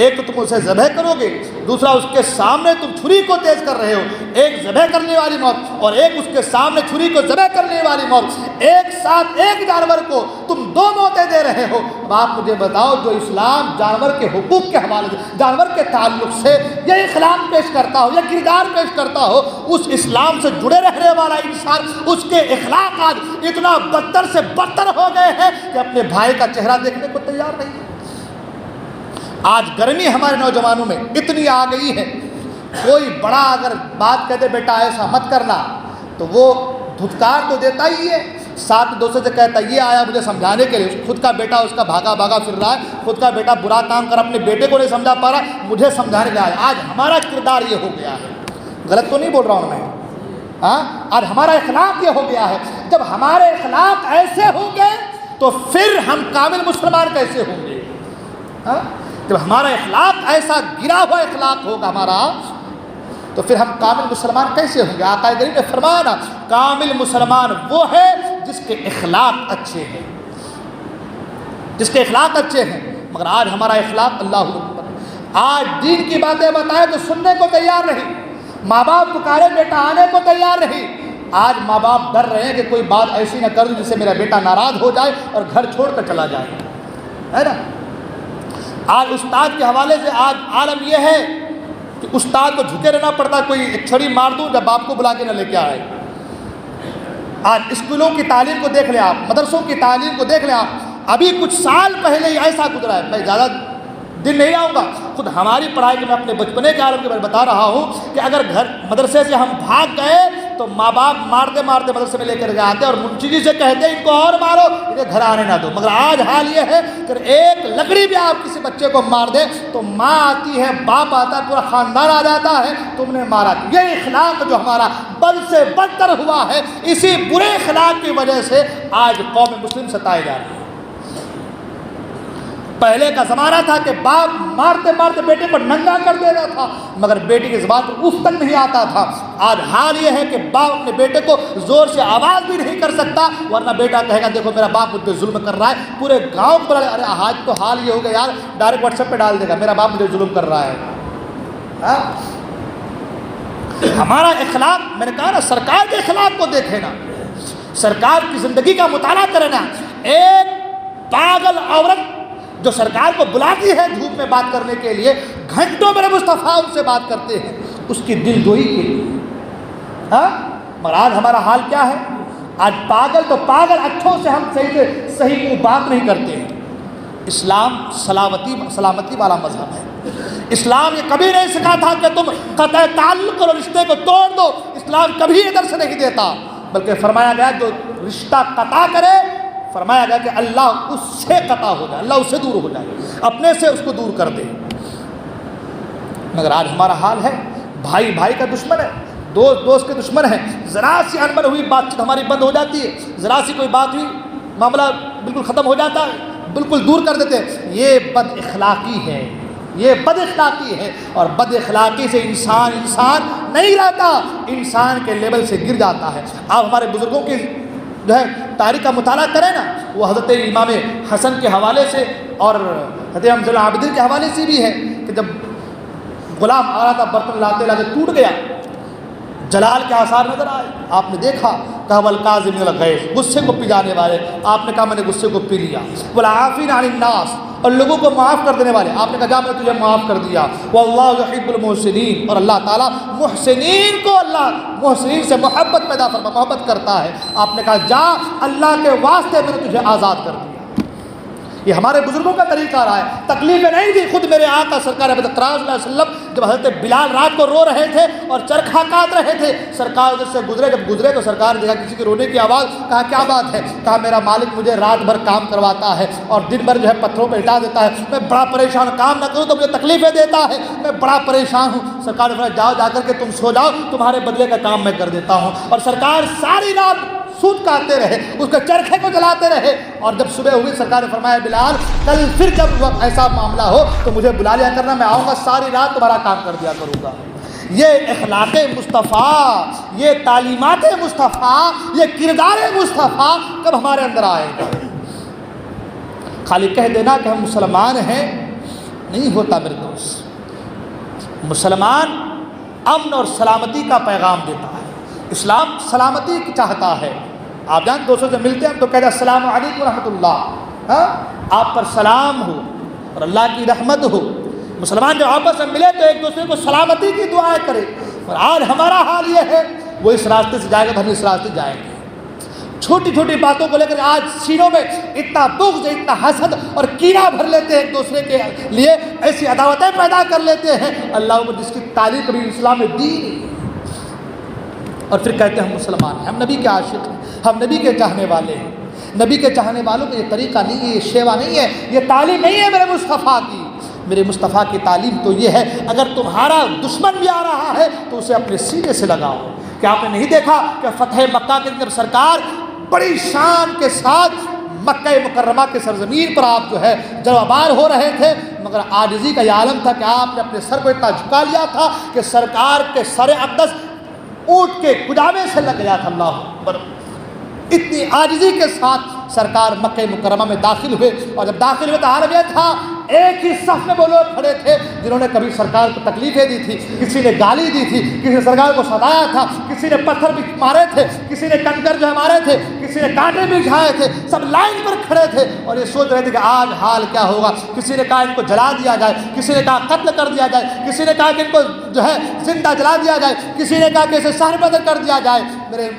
ایک تو تم اسے ذبح کرو گے، دوسرا اس کے سامنے تم چھری کو تیز کر رہے ہو۔ ایک ذبح کرنے والی موت اور ایک اس کے سامنے چھری کو ذبح کرنے والی موت، ایک ساتھ ایک جانور کو تم دو موتیں دے رہے ہو۔ اب آپ مجھے بتاؤ، جو اسلام جانور کے حقوق کے حوالے سے، جانور کے تعلق سے یہ اخلاق پیش کرتا ہو، یہ کردار پیش کرتا ہو، اس اسلام سے جڑے رہنے والا انسان، اس کے اخلاق آج اتنا بدتر سے بدتر ہو گئے ہیں کہ اپنے بھائی کا چہرہ دیکھنے کو تیار نہیں ہے۔ آج گرمی ہمارے نوجوانوں میں اتنی آ گئی ہے، کوئی بڑا اگر بات کہتے بیٹا ایسا مت کرنا تو وہ دھتکار تو دیتا ہی ہے، ساتھ دوسرے سے کہتا یہ آیا مجھے سمجھانے کے لیے، خود کا بیٹا اس کا بھاگا پھر رہا ہے، خود کا بیٹا برا کام کر اپنے بیٹے کو نہیں سمجھا پا رہا، مجھے سمجھانے کے آیا۔ آج ہمارا کردار یہ ہو گیا ہے، غلط تو نہیں بول رہا ہوں میں، آج ہمارا اخلاق یہ ہو گیا ہے۔ جب ہمارے اخلاق ایسے ہوں گے تو پھر ہم کامل مسلمان کیسے ہوں گے؟ جب ہمارا اخلاق ایسا گرا ہوا اخلاق ہوگا ہمارا، تو پھر ہم کامل مسلمان کیسے ہوں گے؟ آقا کریم نے فرمایا نا، کامل مسلمان وہ ہے جس کے اخلاق اچھے ہیں، جس کے اخلاق اچھے ہیں۔ مگر آج ہمارا اخلاق، اللہ اکبر، آج دین کی باتیں بتائے تو سننے کو تیار نہیں، ماں باپ پکارے بیٹا آنے کو تیار نہیں۔ آج ماں باپ ڈر رہے ہیں کہ کوئی بات ایسی نہ کر دوں جس سے میرا بیٹا ناراض ہو جائے اور گھر چھوڑ کر چلا جائے، ہے نا۔ آج استاد کے حوالے سے آج عالم یہ ہے کہ استاد کو جھکے رہنا پڑتا، کوئی ایک چھڑی مار دوں جب باپ کو بلا کے نہ لے کے آئے۔ آج اسکولوں کی تعلیم کو دیکھ لیں آپ، مدرسوں کی تعلیم کو دیکھ لیں آپ، ابھی کچھ سال پہلے ہی ایسا گزرا ہے، میں زیادہ دن نہیں آؤں گا، خود ہماری پڑھائی کے میں اپنے بچپنے کے عالم کے بارے میں بتا رہا ہوں کہ اگر گھر مدرسے سے ہم بھاگ گئے تو ماں باپ مارتے مارتے مدرسے میں لے کر آتے اور منشی جی سے کہتے ان کو اور مارو، انہیں گھر آنے نہ دو۔ مگر آج حال یہ ہے کہ ایک لکڑی بھی آپ کسی بچے کو مار دیں تو ماں آتی ہے، باپ آتا ہے، پورا خاندان آ جاتا ہے، تم نے مارا۔ یہ اخلاق جو ہمارا بد سے بدتر ہوا ہے، اسی برے اخلاق کی وجہ سے آج قوم مسلم ستائے جا رہی ہے۔ پہلے کا زمانہ تھا کہ باپ مارتے مارتے بیٹے کو ننگا کر دیتا تھا، مگر بیٹی کی زبان پر اف تک نہیں آتا تھا۔ آج حال یہ ہے کہ باپ اپنے بیٹے کو زور سے آواز بھی نہیں کر سکتا، ورنہ بیٹا کہے گا دیکھو میرا باپ مجھ پہ ظلم کر رہا ہے، پورے گاؤں کو ارے آج تو حال یہ ہو گیا یار، ڈائریکٹ واٹس ایپ پہ ڈال دے گا میرا باپ مجھے ظلم کر رہا ہے۔ ہمارا اخلاق، میں نے کہا نا، سرکار کے اخلاق کو دیکھے نا، سرکار کی زندگی کا مطالعہ کرے نا۔ ایک پاگل عورت جو سرکار کو بلاتی ہے دھوپ میں بات کرنے کے لیے، گھنٹوں میرے مصطفیٰ ان سے بات کرتے ہیں اس کی دل جوئی کے لیے۔ مگر آج ہمارا حال کیا ہے؟ آج پاگل تو پاگل اچھوں سے ہم صحیح کو بات نہیں کرتے ہیں۔ اسلام سلامتی والا مذہب ہے۔ اسلام یہ کبھی نہیں سکھا تھا کہ تم قطع تعلق اور رشتے کو توڑ دو، اسلام کبھی ادھر سے نہیں دیتا، بلکہ فرمایا گیا جو رشتہ قطع کرے فرمایا گیا کہ اللہ اس سے قطع ہو جائے، اللہ اس سے دور ہو جائے، اپنے سے اس کو دور کر دے۔ مگر آج ہمارا حال ہے، بھائی بھائی کا دشمن ہے، دوست دوست کے دشمن ہیں، ذرا سی انبن ہوئی بات چیت ہماری بند ہو جاتی ہے، ذرا سی کوئی بات ہوئی معاملہ بالکل ختم ہو جاتا ہے، بالکل دور کر دیتے ہیں۔ یہ بد اخلاقی ہے، یہ بد اخلاقی ہے، اور بد اخلاقی سے انسان نہیں رہتا، انسان کے لیول سے گر جاتا ہے۔ آپ ہمارے بزرگوں کی جو ہے تاریخ کا مطالعہ کریں نا، وہ حضرت امام حسن کے حوالے سے اور حضرت امام زین العابدین کے حوالے سے بھی ہے کہ جب غلام آ رہا تھا برتن لاتے لاتے ٹوٹ گیا، جلال کے آثار نظر آئے، آپ نے دیکھا کہا والکاظمین الغیظ، غصے کو پی جانے والے، آپ نے کہا میں نے غصے کو پی لیا، والعافین عن الناس، اور لوگوں کو معاف کر دینے والے، آپ نے کہا جا میں نے تجھے معاف کر دیا، واللہ یحب المحسنین، اور اللہ تعالیٰ محسنین کو، اللہ محسنین سے محبت پیدا فرما، محبت کرتا ہے۔ آپ نے کہا جا اللہ کے واسطے میں نے تجھے آزاد کر دیا۔ یہ ہمارے بزرگوں کا طریقہ رہا ہے، تکلیفیں نہیں دی۔ خود میرے آقا سرکار اکرم صلی اللہ علیہ وسلم جب حضرت بلال رات کو رو رہے تھے اور چرخا کاٹ رہے تھے، سرکار ادھر سے گزرے، جب گزرے تو سرکار نے دیکھا کسی کے رونے کی آواز، کہا کیا بات ہے؟ کہا میرا مالک مجھے رات بھر کام کرواتا ہے اور دن بھر جو ہے پتھروں پہ لٹا دیتا ہے، میں بڑا پریشان، کام نہ کروں تو مجھے تکلیفیں دیتا ہے، میں بڑا پریشان ہوں۔ سرکار نے فرمایا جاؤ، جا کر کے تم سو جاؤ، تمہارے بدلے کا کام میں کر دیتا ہوں۔ اور سرکار ساری رات سود کاٹتے رہے، اس کے چرخے کو جلاتے رہے، اور جب صبح ہوئی سرکار نے فرمایا بلال کل پھر جب ایسا معاملہ ہو تو مجھے بلا لیا کرنا، میں آؤں گا ساری رات تمہارا کام کر دیا کروں گا۔ یہ اخلاق مصطفیٰ، یہ تعلیمات مصطفیٰ، یہ کردار مصطفیٰ کب ہمارے اندر آئے گا؟ خالی کہہ دینا کہ ہم مسلمان ہیں نہیں ہوتا میرے دوست۔ مسلمان امن اور سلامتی کا پیغام دیتا ہے، اسلام سلامتی کی چاہتا ہے۔ آپ جان دوستوں سے ملتے ہیں تو کہتے ہیں السلام علیکم ورحمۃ اللہ، ہاں آپ پر سلام ہو اور اللہ کی رحمت ہو۔ مسلمان جب آپس میں ملے تو ایک دوسرے کو سلامتی کی دعائیں کرے، اور آج ہمارا حال یہ ہے وہ اس راستے سے جائے گا تو ہم اس راستے جائیں گے۔ چھوٹی چھوٹی باتوں کو لے کر آج سینوں میں اتنا بغض، اتنا حسد اور کینہ بھر لیتے ہیں ایک دوسرے کے لیے، ایسی عداوتیں پیدا کر لیتے ہیں اللہ کو جس کی تعلیم کبھی اسلام میں دی نہیں، اور پھر کہتے ہیں ہم مسلمان ہیں، ہم نبی کے عاشق ہیں، ہم نبی کے چاہنے والے ہیں۔ نبی کے چاہنے والوں کا یہ طریقہ نہیں ہے، یہ شیوا نہیں ہے، یہ تعلیم نہیں ہے میرے مصطفیٰ کی۔ میرے مصطفیٰ کی تعلیم تو یہ ہے اگر تمہارا دشمن بھی آ رہا ہے تو اسے اپنے سینے سے لگاؤ۔ کہ آپ نے نہیں دیکھا کہ فتح مکہ کے جب سرکار بڑی شان کے ساتھ مکہ مکرمہ کے سرزمین پر آپ جو ہے جلوہ بار ہو رہے تھے، مگر عاجزی کا یہ عالم تھا کہ آپ نے اپنے سر کو اتنا جھکا لیا تھا کہ سرکار کے سر اقدس اونٹ کے کجاوے سے لگ گیا تھا۔ اللہ اکبر، اتنی عاجزی کے ساتھ سرکار مکہ مکرمہ میں داخل ہوئے، اور جب داخل ہوئے تو حال یہ تھا ایک ہی صف میں وہ لوگ کھڑے تھے جنہوں نے کبھی سرکار کو تکلیفیں دی تھی، کسی نے گالی دی تھی، کسی نے سرکار کو ستایا تھا، کسی نے پتھر بھی مارے تھے، کسی نے کنکر جو ہے مارے تھے، کسی نے کانٹے بھی کھائے تھے، سب لائن پر کھڑے تھے اور یہ سوچ رہے تھے کہ آج حال کیا ہوگا۔ کسی نے کہا ان کو جلا دیا جائے، کسی نے کہا قتل کر دیا جائے، کسی نے کہا کہ ان کو جو ہے زندہ جلا دیا جائے، کسی نے کہا کہ اسے شہر بدر کر دیا جائے،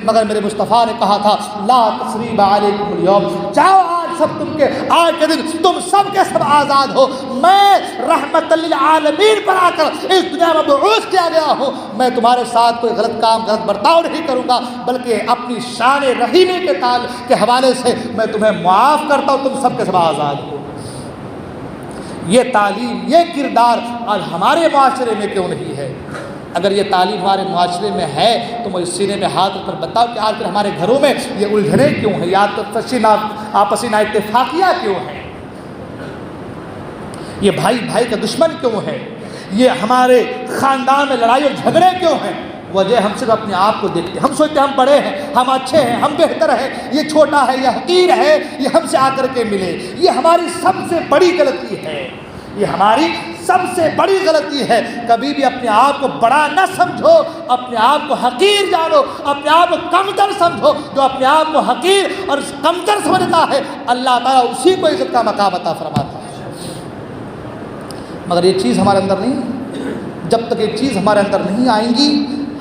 مگر میرے مصطفیٰ نے کہا تھا لا تثریب علیکم اليوم، جاؤ آج سب تم کے، آج کے دن تم سب کے سب آزاد ہو، میں رحمت للعالمین پر آ کر اس دنیا میں مبعوث کیا گیا ہوں، میں تمہارے ساتھ کوئی غلط کام غلط برتاؤ نہیں کروں گا، بلکہ اپنی شان رحیمی کے حوالے سے میں تمہیں معاف کرتا ہوں، تم سب کے سب آزاد ہو۔ یہ تعلیم، یہ کردار آج ہمارے معاشرے میں کیوں نہیں ہے؟ اگر یہ تعلیم ہمارے معاشرے میں ہے تو مجھے سینے میں ہاتھ رکھ کر بتاؤ کہ آج کل ہمارے گھروں میں یہ الجھنیں کیوں ہیں، یا تو آپسی نااتفاقیاں کیوں ہیں، یہ بھائی بھائی کا دشمن کیوں ہے، یہ ہمارے خاندان میں لڑائی اور جھگڑے کیوں ہیں؟ وجہ ہم صرف اپنے آپ کو دیکھتے ہیں، ہم سوچتے ہیں ہم بڑے ہیں، ہم اچھے ہیں، ہم بہتر ہیں، یہ چھوٹا ہے، یہ حقیر ہے، یہ ہم سے آ کر کے ملے۔ یہ ہماری سب سے بڑی غلطی ہے، یہ ہماری سب سے بڑی غلطی ہے۔ کبھی بھی اپنے آپ کو بڑا نہ سمجھو، اپنے آپ کو حقیر جانو، اپنے آپ کو کمتر سمجھو۔ جو اپنے آپ کو حقیر اور کمتر سمجھتا ہے اللہ تعالیٰ اسی کو عزت کا مقام عطا فرماتا ہے۔ مگر یہ چیز ہمارے اندر نہیں، جب تک یہ چیز ہمارے اندر نہیں آئیں گی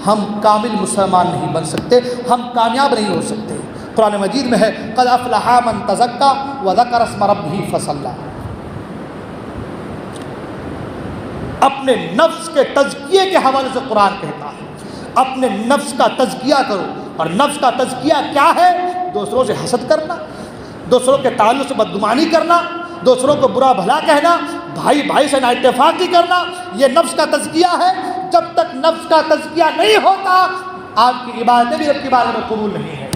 ہم کامل مسلمان نہیں بن سکتے، ہم کامیاب نہیں ہو سکتے۔ قرآن مجید میں ہے قد افلح من تزکا وذکر اسم ربہ فصلی، اپنے نفس کے تزکیے کے حوالے سے قرآن کہتا ہے اپنے نفس کا تزکیہ کرو، اور نفس کا تزکیہ کیا ہے؟ دوسروں سے حسد کرنا، دوسروں کے تعلق سے بدگمانی کرنا، دوسروں کو برا بھلا کہنا، بھائی بھائی سے نااتفاقی کرنا، یہ نفس کا تزکیہ ہے۔ جب تک نفس کا تزکیہ نہیں ہوتا آپ کی عبادتیں بھی رب کی بارگاہ میں قبول نہیں ہے۔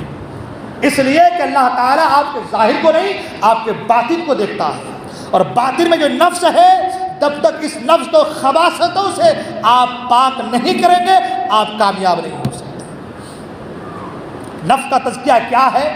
اس لیے کہ اللہ تعالیٰ آپ کے ظاہر کو نہیں، آپ کے باطن کو دیکھتا ہے، اور باطن میں جو نفس ہے جب تک اس نفس کو خباثتوں سے آپ پاک نہیں کریں گے آپ کامیاب نہیں ہو سکتے۔ نفس کا تزکیہ کیا ہے؟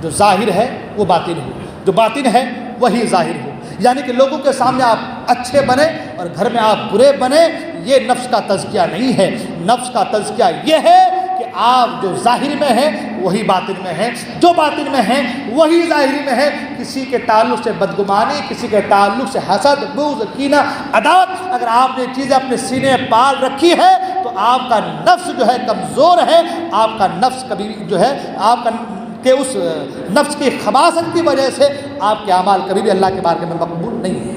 جو ظاہر ہے وہ باطن ہو، جو باطن ہے وہی ظاہر ہو، یعنی کہ لوگوں کے سامنے آپ اچھے بنے اور گھر میں آپ برے بنے، یہ نفس کا تزکیہ نہیں ہے۔ نفس کا تزکیہ یہ ہے کہ آپ جو ظاہر میں ہیں وہی باطن میں ہیں، جو باطن میں ہیں وہی ظاہر میں ہے۔ کسی کے تعلق سے بدگمانی، کسی کے تعلق سے حسد، بغض، کینہ، عداوت، اگر آپ نے چیزیں اپنے سینے پال رکھی ہے تو آپ کا نفس جو ہے کمزور ہے، آپ کا نفس کبھی جو ہے آپ کا کہ اس نفس کی خباثت کی وجہ سے آپ کے اعمال کبھی بھی اللہ کے بارگاہ میں مقبول نہیں ہے۔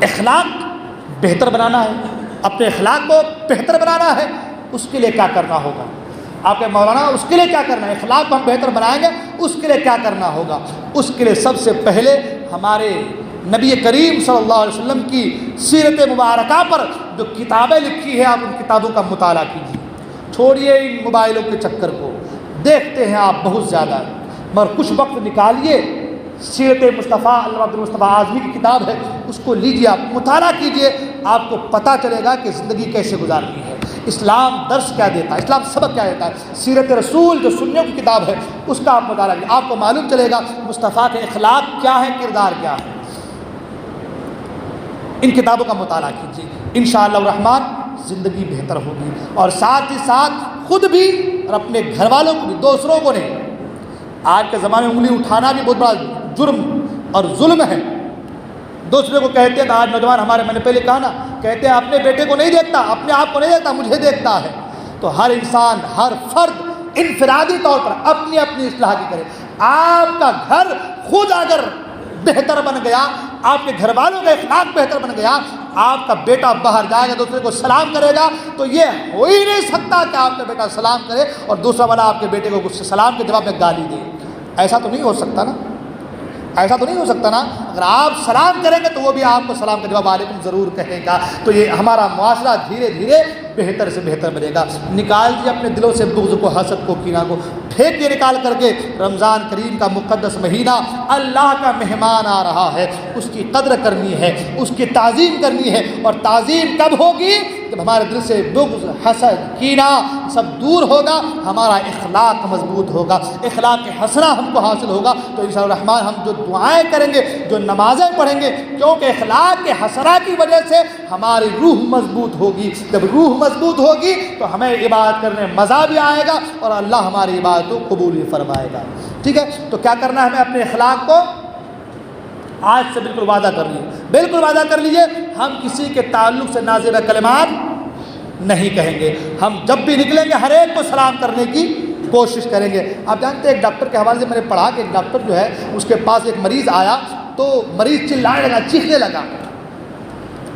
اخلاق بہتر بنانا ہے، اپنے اخلاق کو بہتر بنانا ہے، اس کے لیے کیا کرنا ہوگا؟ آپ کے مولانا اس کے لیے کیا کرنا ہے؟ اخلاق کو ہم بہتر بنائیں گے اس کے لیے کیا کرنا ہوگا؟ اس کے لیے سب سے پہلے ہمارے نبی کریم صلی اللہ علیہ وسلم کی سیرت مبارکہ پر جو کتابیں لکھی ہیں آپ ان کتابوں کا مطالعہ کیجیے، چھوڑیے ان موبائلوں کے چکر کو، دیکھتے ہیں آپ بہت زیادہ، مگر کچھ وقت نکالیے، سیرت مصطفیٰ علامہ عبد المصطفیٰ اعظمی کی کتاب ہے اس کو لیجیے، آپ مطالعہ کیجیے، آپ کو پتہ چلے گا کہ زندگی کیسے گزارنی ہے، اسلام درس کیا دیتا ہے، اسلام سبق کیا دیتا ہے۔ سیرت رسول جو سنیوں کی کتاب ہے اس کا آپ مطالعہ کیجیے، آپ کو معلوم چلے گا مصطفیٰ کے اخلاق کیا ہے، کردار کیا ہے۔ ان کتابوں کا مطالعہ کیجیے، انشاءاللہ الرحمن زندگی بہتر ہوگی، اور ساتھ ہی ساتھ خود بھی اور اپنے گھر والوں کو بھی، دوسروں کو نہیں۔ آج کے زمانے میں انگلی اٹھانا بھی بہت بڑا جرم اور ظلم ہے۔ دوسرے کو کہتے ہیں، آج نوجوان ہمارے، میں نے پہلے کہا نا، کہتے ہیں اپنے بیٹے کو نہیں دیکھتا، اپنے آپ کو نہیں دیکھتا، مجھے دیکھتا ہے۔ تو ہر انسان، ہر فرد انفرادی طور پر اپنی اپنی اصلاح کی کرے۔ آپ کا گھر خود اگر بہتر بن گیا، آپ کے گھر والوں کا اخلاق بہتر بن گیا، آپ کا بیٹا باہر جائے گا دوسرے کو سلام کرے گا، تو یہ ہو ہی نہیں سکتا کہ آپ کا بیٹا سلام کرے اور دوسرا والا آپ کے بیٹے کو سلام کے جواب میں گالی دے۔ ایسا تو نہیں ہو سکتا نا، ایسا تو نہیں ہو سکتا نا۔ اگر آپ سلام کریں گے تو وہ بھی آپ کو سلام کا جواب وعلیکم ضرور کہے گا، تو یہ ہمارا معاشرہ دھیرے دھیرے بہتر سے بہتر بنے گا۔ نکال دیجیے اپنے دلوں سے بغض کو، حسد کو، کینہ کو، پھینک کے نکال کر کے رمضان کریم کا مقدس مہینہ اللہ کا مہمان آ رہا ہے، اس کی قدر کرنی ہے، اس کی تعظیم کرنی ہے۔ اور تعظیم کب ہوگی؟ جب ہمارے دل سے بغض، حسد، کینہ سب دور ہوگا، ہمارا اخلاق مضبوط ہوگا، اخلاق حسنہ ہم کو حاصل ہوگا، تو انشاءاللہ الرحمن ہم جو دعائیں کریں گے، جو نمازیں پڑھیں گے، کیونکہ اخلاق کے حسنہ کی وجہ سے ہماری روح مضبوط ہوگی۔ جب روح مضبوط ہوگی تو ہمیں عبادت کرنے میں مزہ بھی آئے گا اور اللہ ہماری عبادتوں کو قبول بھی فرمائے گا۔ ٹھیک ہے، تو کیا کرنا ہے؟ ہمیں اپنے اخلاق کو آج سے بالکل وعدہ کر لیجیے، بالکل وعدہ کر لیجیے، ہم کسی کے تعلق سے نازیبہ کلمات نہیں کہیں گے۔ ہم جب بھی نکلیں گے ہر ایک کو سلام کرنے کی کوشش کریں گے۔ آپ جانتے ہیں ایک ڈاکٹر کے حوالے سے میں نے پڑھا کہ ایک ڈاکٹر جو ہے اس کے پاس ایک مریض آیا تو مریض چلانے لگا، چیخنے لگا،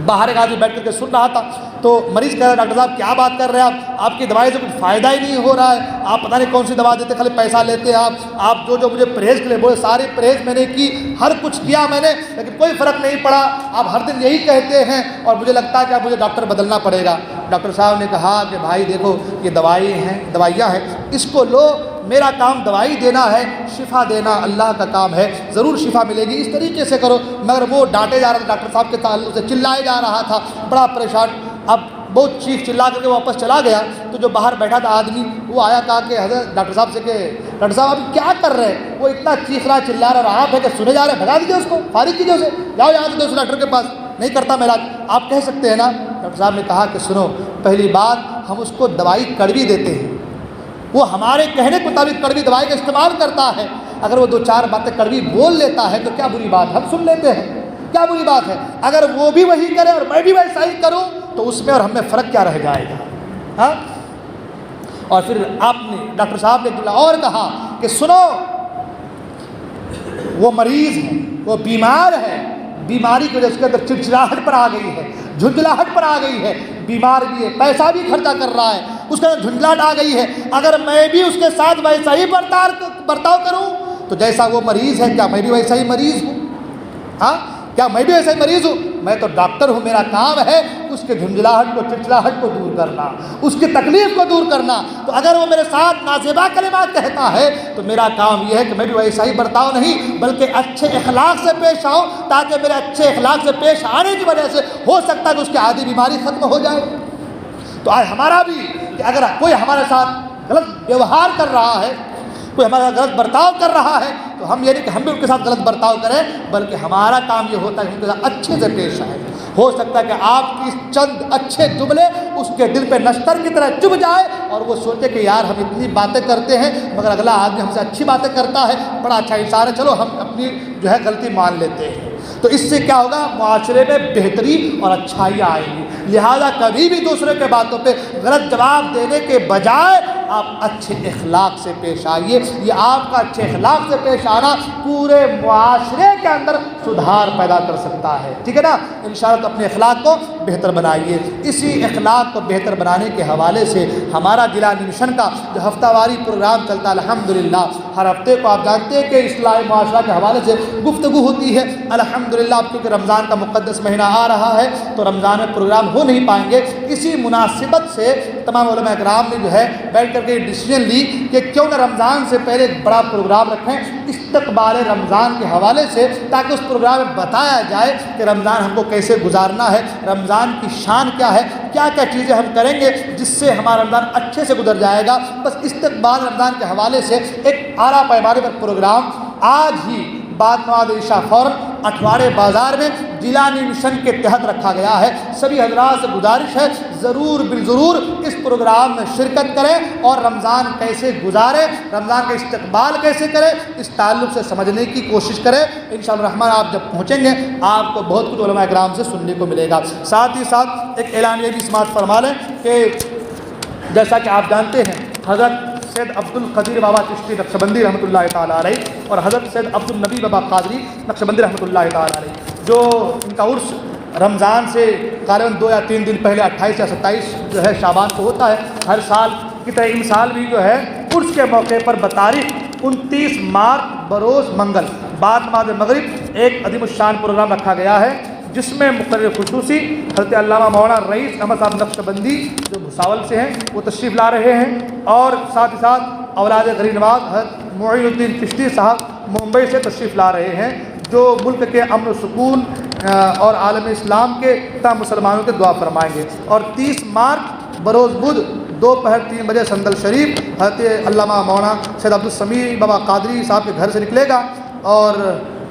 باہر ایک آدمی بیٹھ کر کے سن رہا تھا، تو مریض کہہ رہا ڈاکٹر صاحب کیا بات کر رہے ہیں آپ کی دوائی سے کچھ فائدہ ہی نہیں ہو رہا ہے، آپ پتہ نہیں کون سی دوا دیتے، خالی پیسہ لیتے ہیں آپ جو مجھے پرہیز کے لیے بولے ساری پرہیز میں نے کی، ہر کچھ کیا میں نے، لیکن کوئی فرق نہیں پڑا، آپ ہر دن یہی کہتے ہیں اور مجھے لگتا ہے کہ اب مجھے ڈاکٹر بدلنا پڑے گا۔ ڈاکٹر صاحب نے کہا کہ بھائی دیکھو یہ دوائیاں ہیں، اس کو لو، میرا کام دوائی دینا ہے، شفا دینا اللہ کا کام ہے، ضرور شفا ملے گی، اس طریقے سے کرو۔ مگر وہ ڈانٹے جا رہا تھا، ڈاکٹر صاحب کے تعلق سے چلائے جا رہا تھا، بڑا پریشان، اب بہت چیخ چلا کر کے واپس چلا گیا۔ تو جو باہر بیٹھا تھا آدمی وہ آیا، کہا کہ حضرت ڈاکٹر صاحب سے کہ ڈاکٹر صاحب ابھی کیا کر رہے ہیں؟ وہ اتنا چیخ رہا چلا رہا، اور آپ ہے کہ سنے جا رہے ہیں، بھگا دیجیے اس کو، فارغ کیجیے اسے، جاؤ یہاں سے دوسرے ڈاکٹر کے پاس، نہیں کرتا میں علاج۔ آپ کہہ سکتے ہیں نا۔ ڈاکٹر صاحب نے کہا کہ سنو، پہلی بات ہم اس کو دوائی کڑوی دیتے ہیں، وہ ہمارے کہنے کے مطابق کڑوی دوائی کا استعمال کرتا ہے، اگر وہ 2-4 باتیں کڑوی بول لیتا ہے تو کیا بری بات ہے، ہم سن لیتے ہیں، کیا بری بات ہے؟ اگر وہ بھی وہی کرے اور میں بھی ویسا ہی کروں تو اس میں اور ہم میں فرق کیا رہ جائے گا؟ ہاں۔ اور پھر آپ نے ڈاکٹر صاحب نے اور کہا کہ سنو، وہ مریض ہے، وہ بیمار ہے، بیماری کی وجہ سے اس کے اندر چڑچڑاہٹ پر آ گئی ہے، جھنجھلاہٹ پر آ گئی ہے، بیمار بھی ہے، پیسہ بھی خرچہ کر رہا ہے، اس کے اندر جھنجھلاہٹ آ گئی ہے، اگر میں بھی اس کے ساتھ ویسا ہی برتاؤ کروں تو جیسا وہ مریض ہے کیا میں بھی ویسا ہی مریض ہوں؟ ہاں، کیا میں بھی ایسا ہی مریض ہوں؟ میں تو ڈاکٹر ہوں، میرا کام ہے اس کے جھنجھلاہٹ کو، چچلاہٹ کو دور کرنا، اس کی تکلیف کو دور کرنا۔ تو اگر وہ میرے ساتھ نازیبا کلمات کہتا ہے تو میرا کام یہ ہے کہ میں بھی ویسا ہی برتاؤ نہیں بلکہ اچھے اخلاق سے پیش آؤں، تاکہ میرے اچھے اخلاق سے پیش آنے کی وجہ سے ہو سکتا ہے کہ اس کی عادی بیماری ختم ہو جائے۔ تو آج ہمارا بھی کہ اگر کوئی ہمارے ساتھ غلط ویوہار کر رہا ہے، کوئی ہمارا غلط برتاؤ کر رہا ہے، تو ہم یہ نہیں کہ ہم بھی ان کے ساتھ غلط برتاؤ کریں، بلکہ ہمارا کام یہ ہوتا ہے کہ ان کے ساتھ اچھے سے پیش آئے۔ ہو سکتا ہے کہ آپ کی چند اچھے جملے اس کے دل پہ نشتر کی طرح چبھ جائے اور وہ سوچے کہ یار ہم اتنی باتیں کرتے ہیں مگر اگلا آدمی ہم سے اچھی باتیں کرتا ہے، بڑا اچھا انسان ہے، چلو ہم اپنی جو ہے غلطی مان لیتے ہیں۔ تو اس سے کیا ہوگا؟ معاشرے میں بہتری اور اچھائیاں آئیں گی۔ لہذا کبھی بھی دوسرے کے باتوں پہ غلط جواب دینے کے بجائے آپ اچھے اخلاق سے پیش آئیے۔ یہ آپ کا اچھے اخلاق سے پیش آنا پورے معاشرے کے اندر سدھار پیدا کر سکتا ہے، ٹھیک ہے نا؟ انشاءاللہ تو اپنے اخلاق کو بہتر بنائیے۔ اسی اخلاق کو بہتر بنانے کے حوالے سے ہمارا گیلانی مشن کا جو ہفتہ واری پروگرام چلتا ہے الحمدللہ، ہر ہفتے کو آپ جانتے ہیں کہ اصلاحی معاشرہ کے حوالے سے گفتگو ہوتی ہے الحمدللہ۔ اب کیونکہ رمضان کا مقدس مہینہ آ رہا ہے تو رمضان میں پروگرام ہو نہیں پائیں گے، اسی مناسبت سے تمام علماء اکرام نے جو ہے بیٹھ کر کے ڈیسیژن لی کہ کیوں نہ رمضان سے پہلے ایک بڑا پروگرام رکھیں استقبال رمضان کے حوالے سے، تاکہ اس پروگرام میں بتایا جائے کہ رمضان ہم کو کیسے گزارنا ہے، رمضان کی شان کیا ہے، کیا کیا چیزیں ہم کریں گے جس سے ہمارا رمضان اچھے سے گزر جائے گا۔ بس استقبال رمضان کے حوالے سے ایک اعلیٰ پیمانے پر پروگرام آج ہی بعد نماز عشاء فوراً اٹھواڑے بازار میں گیلانی مشن کے تحت رکھا گیا ہے۔ سبھی حضرات سے گزارش ہے ضرور بالضرور اس پروگرام میں شرکت کریں اور رمضان کیسے گزاریں، رمضان کا استقبال کیسے کریں، اس تعلق سے سمجھنے کی کوشش کریں۔ انشاءاللہ الرحمن آپ جب پہنچیں گے آپ کو بہت کچھ علماء اکرام سے سننے کو ملے گا۔ ساتھ ہی ساتھ ایک اعلان یہ بھی سماعت فرما لیں کہ جیسا کہ آپ جانتے ہیں حضرت سید عبد القدیر بابا چشتی نقشبندی رحمۃ اللہ تعالیٰ علیہ اور حضرت سید عبد النبی بابا قادری نقشبندی رحمۃ اللہ تعالیٰ علیہ، جو ان کا عرس رمضان سے غالباً 2 یا 3 دن پہلے 28 یا 27 جو ہے شعبان کو ہوتا ہے ہر سال کی طرح ان سال بھی جو ہے عرس کے موقع پر بتاریخ 29 مارچ بروز منگل بعد نماز مغرب ایک عظیم الشان پروگرام رکھا گیا ہے، جس میں مقرر خصوصی حضرت علامہ مولانا رئیس احمد صاحب نقشبندی جو بھساول سے ہیں وہ تشریف لا رہے ہیں، اور ساتھ ہی ساتھ اولاد غریب نواز حضرت معین الدین چشتی صاحب ممبئی سے تشریف لا رہے ہیں، جو ملک کے امن و سکون اور عالم اسلام کے تمام مسلمانوں کے دعا فرمائیں گے۔ اور 30 مارچ بروز بدھ دوپہر 3 بجے سندل شریف حضرت علامہ مولانا سید عبد السمیع بابا قادری صاحب کے گھر سے نکلے گا، اور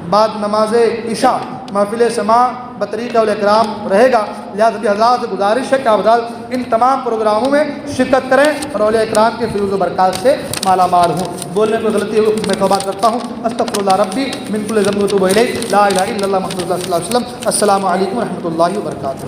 بعد نماز عشاء محفل سماع بطریقہ الاکرام رہے گا۔ لہٰذا بھی حضرات سے گزارش ہے کہ آپ حضرات ان تمام پروگراموں میں شرکت کریں اور اولیاء اکرام کے فیض و برکات سے مالا مال ہوں۔ بولنے میں غلطی ہو میں توبہ کرتا ہوں، استغفر اللہ ربی من کل ذنب و اتوب الیہ، لا الہ الا اللہ محمد رسول اللہ صلی اللہ علیہ وسلم۔ السلام علیکم و رحمۃ اللہ وبرکاتہ۔